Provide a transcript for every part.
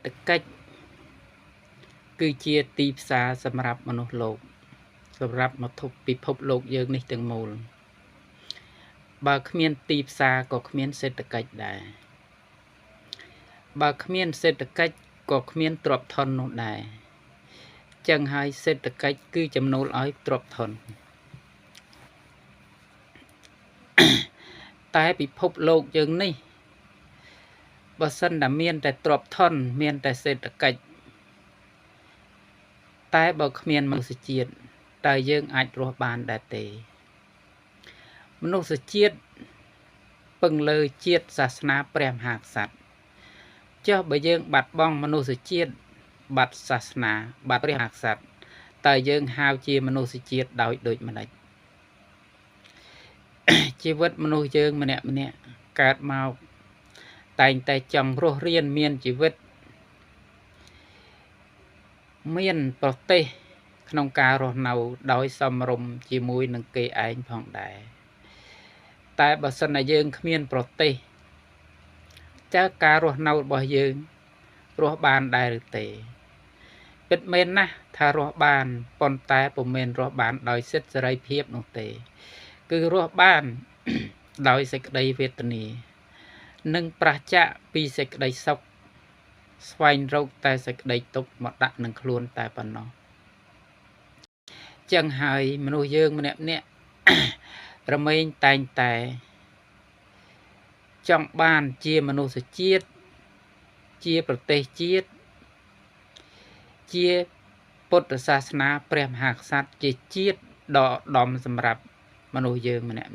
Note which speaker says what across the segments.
Speaker 1: ដ្ឋកិច្ចគឺជាទីផ្សារសម្រាប់មនុស្សលោកសម្រាប់ពិភពលោកយើងនេះទាំងមូលបើគ្មានទីផ្សារក៏គ្មានសេដ្ឋកិច្ចដែរបើគ្មានសេដ្ឋកិច្ចក៏គ្មានទ្រព្យធននោះដែរចឹងហើយសេដ្ឋកិច្ចគឺចំណូលឲ្យទ្រព្យធនតែពិភពលោកយើងនេះបើសិនតែមានតែទ្រព្យធនមានតែសេដ្ឋកិច្ចតែបើគ្មានមនុស្សជាតិតើយើងអាចរស់បានដែរទេមនុស្សជាតិពឹងលើជាតិសាសនាព្រះមហាក្សត្រចុះបើយើងបាត់បង់មនុស្សជាតិបាត់សាសនាបាត់ព្រះមហាក្សត្រតើយើងហៅជាមនុស្សជាតិដោយដូចម្ដេចជីវិតមនុស្សយើងម្នាក់កើតមកតែងតែចង់រស់រានមានជីវិតមានប្រទេសក្នុងការរស់នៅដោយសមរម្យជាមួយនឹងគេឯងផងដែរតែបើសិនតែយើងគ្មានប្រទេសតើការរស់នៅរបស់យើងរស់បានដែរឬទេពិតមែនណាស់ថារស់បានប៉ុន្តែពុំមែនរស់បានដោយសិទ្ធិសេរីភាពនោះទេគឺរស់បានដោយសេចក្តីវេទនានិងប្រឆាចពីសេចក្តីសុខស្វែងរកតែសេចក្តីទុក្ខមកដាក់នឹងខ្លួនតែប៉ុណ្ណោះចឹងហើយមនុស្សយើងម្នាក់រមែងតែងតែចង់បានជាមនុស្សជាតិជាប្រទេសជាតិជាពុទ្ធសាសនាព្រះមហាក្សត្រជាជាតិដ៏ឧត្តមសម្រាប់មនុស្សយើងម្នាក់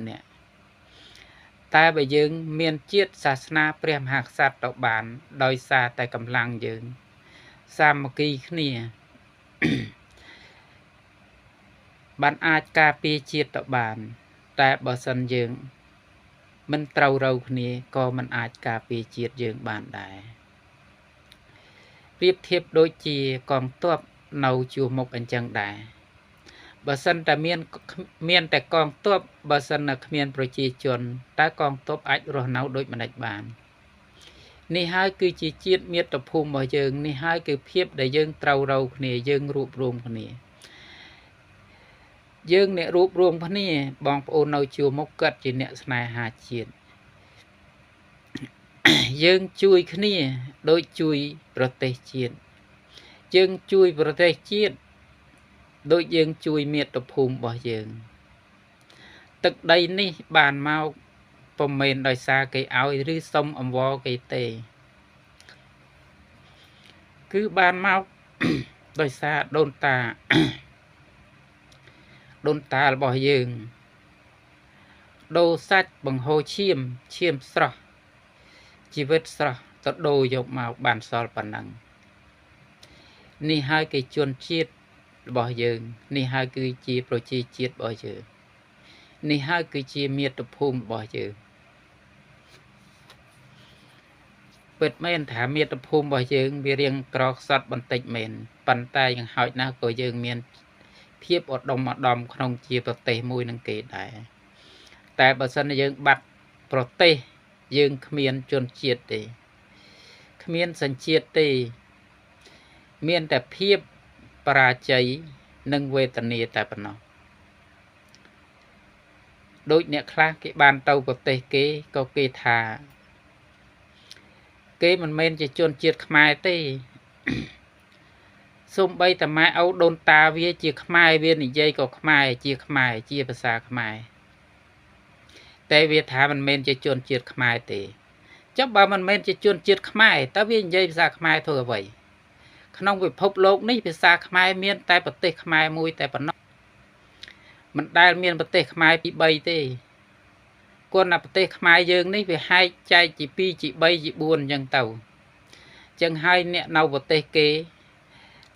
Speaker 1: តែបើយើងមានជាតិសាសនាព្រះមហាក្សត្រទៅបានដោយសារតែកម្លាំងយើងសាមគ្គីគ្នាបានអាចការពារជាតិទៅបានតែបើសិនយើងមិនត្រូវរូវគ្នាក៏មិនអាចការពារជាតិយើងបានដែរប្រៀបធៀបដូចជាកងទ័ពនៅជួរមុខអញ្ចឹងដែរបើសិនតែមានតែកងទ័ពបើសិនតែគ្មានប្រជាជនតើកងទ័ពអាចរស់នៅដូចម្ដេចបាននេះហើយគឺជាជាតិមាតុភូមិរបស់យើងនេះហើយគឺភាពដែលយើងត្រូវរូវគ្នាយើងរួបរวมគ្នាយើងអ្នករួបរวมគ្នាបងប្អូននៅជួរមុខគាត់ជាអ្នកស្នេហាជាតិយើងជួយគ្នាដូចជួយប្រទេសជាតិយើងជួយប្រទេសជាតិដូចយើងជួយមាតុភូមិរបស់យើងទឹកដីនេះបានមកពុំមែនដោយសារគេឲ្យឬសុំអង្វរគេទេគឺបានមកដោយសារដូនតារបស់យើងដូរសាច់បង្ហូរឈាមស្រស់ជីវិតស្រស់ទៅដូរយកមកបានសល់ប៉ុណ្ណឹងនេះហើយគេជន់ជាតិរបស់យើងនេះហើយគឺជាប្រជាជាតិរបស់យើងនេះហើយគឺជាមាតុភូមិរបស់យើងពិតមែនថាមាតុភូមិរបស់យើងវារៀងក្រខ្សត់បន្តិចមែនប៉ុន្តែយ៉ាងហោចណាស់ក៏យើងមានភាពឧត្តមឧត្តមក្នុងជាប្រទេសមួយនឹងគេដែរតែបើសិនយើងបាត់ប្រទេសយើងគ្មានជនជាតិទេគ្មានសញ្ជាតិទេមានតែភាពបរាជ័យនិងវេទនាតែប៉ុណ្ណោះដូចអ្នកខ្លះគេបានទៅប្រទេសគេក៏គេថាគេមិនមែនជាជនជាតិខ្មែរទេសូម្បីតែម៉ែឪដូនតាវាជាខ្មែរវានិយាយក៏ខ្មែរជាភាសាខ្មែរតែវាថាមិនមែនជាជនជាតិខ្មែរទេចុះបើមិនមែនជាជនជាតិខ្មែរតើវានិយាយភាសាខ្មែរធ្វើអ្វីក្នុងពិភពលោកនេះភាសាខ្មែរមានតែប្រទេសខ្មែរមួយតែប៉ុណ្ណោះមិនដែលមានប្រទេសខ្មែរពី3ទេគន់តែប្រទេសខ្មែរយើងនេះវាហែកចែកជា2ជា3ជា4អញ្ចឹងទៅអញ្ចឹងហើយអ្នកនៅប្រទេសគេ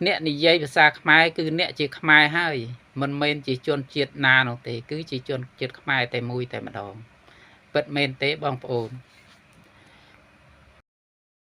Speaker 1: អ្នកនិយាយភាសាខ្មែរគឺអ្នកជាខ្មែរហើយមិនមែនជាជនជាតិណានោះទេគឺជាជនជាតិខ្មែរតែមួយតែម្ដងពិតមែនទេបងប្អូន